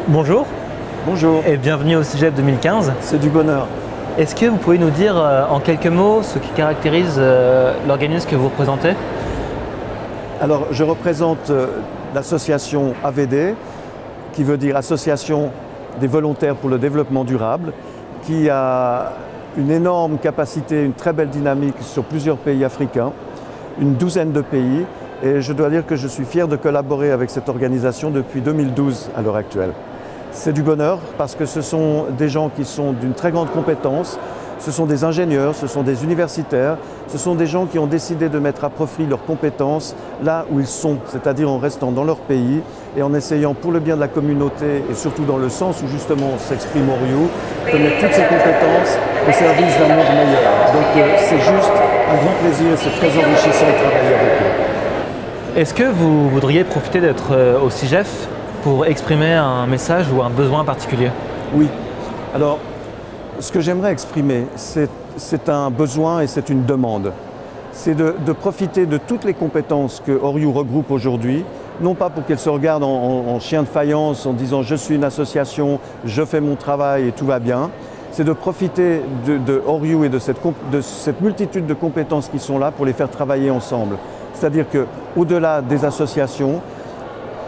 Bonjour. Bonjour. Et bienvenue au CIGEF 2015. C'est du bonheur. Est-ce que vous pouvez nous dire en quelques mots ce qui caractérise l'organisme que vous représentez? Alors, je représente l'association AVD, qui veut dire Association des volontaires pour le développement durable, qui a une énorme capacité, une très belle dynamique sur plusieurs pays africains, une douzaine de pays, et je dois dire que je suis fier de collaborer avec cette organisation depuis 2012 à l'heure actuelle. C'est du bonheur parce que ce sont des gens qui sont d'une très grande compétence, ce sont des ingénieurs, ce sont des universitaires, ce sont des gens qui ont décidé de mettre à profit leurs compétences là où ils sont, c'est-à-dire en restant dans leur pays et en essayant pour le bien de la communauté et surtout dans le sens où justement s'exprime Oriou, de mettre toutes ces compétences au service d'un monde meilleur. Donc c'est juste un grand plaisir, c'est très enrichissant de travailler avec eux. Est-ce que vous voudriez profiter d'être au CIGEF pour exprimer un message ou un besoin particulier? Oui. Alors, ce que j'aimerais exprimer, c'est un besoin et c'est une demande. C'est de profiter de toutes les compétences que Oriou regroupe aujourd'hui, non pas pour qu'elles se regardent en chien de faïence en disant « je suis une association, je fais mon travail et tout va bien », c'est de profiter de Oriou et de cette multitude de compétences qui sont là pour les faire travailler ensemble. C'est-à-dire qu'au-delà des associations,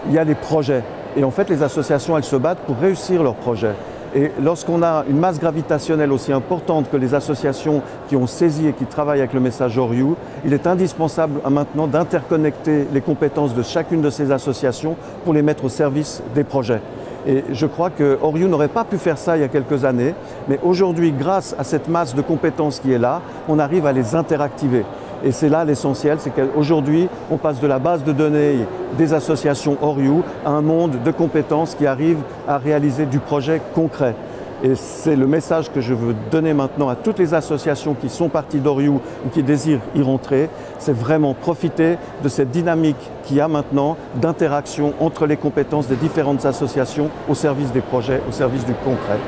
il y a les projets. Et en fait, les associations, elles se battent pour réussir leurs projets. Et lorsqu'on a une masse gravitationnelle aussi importante que les associations qui ont saisi et qui travaillent avec le message Oriou, il est indispensable maintenant d'interconnecter les compétences de chacune de ces associations pour les mettre au service des projets. Et je crois que Oriou n'aurait pas pu faire ça il y a quelques années, mais aujourd'hui, grâce à cette masse de compétences qui est là, on arrive à les interactiver. Et c'est là l'essentiel, c'est qu'aujourd'hui, on passe de la base de données des associations Oriou à un monde de compétences qui arrive à réaliser du projet concret. Et c'est le message que je veux donner maintenant à toutes les associations qui sont parties d'Oriou ou qui désirent y rentrer, c'est vraiment profiter de cette dynamique qu'il y a maintenant d'interaction entre les compétences des différentes associations au service des projets, au service du concret.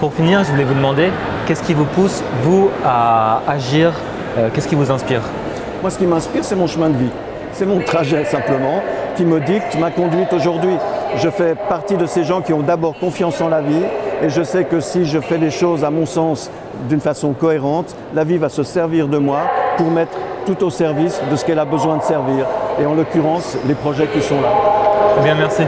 Pour finir, je voulais vous demander, qu'est-ce qui vous pousse, vous, à agir? Qu'est-ce qui vous inspire? Moi, ce qui m'inspire, c'est mon chemin de vie. C'est mon trajet, simplement, qui me dicte ma conduite aujourd'hui. Je fais partie de ces gens qui ont d'abord confiance en la vie et je sais que si je fais les choses, à mon sens, d'une façon cohérente, la vie va se servir de moi pour mettre tout au service de ce qu'elle a besoin de servir. Et en l'occurrence, les projets qui sont là. Eh bien, merci.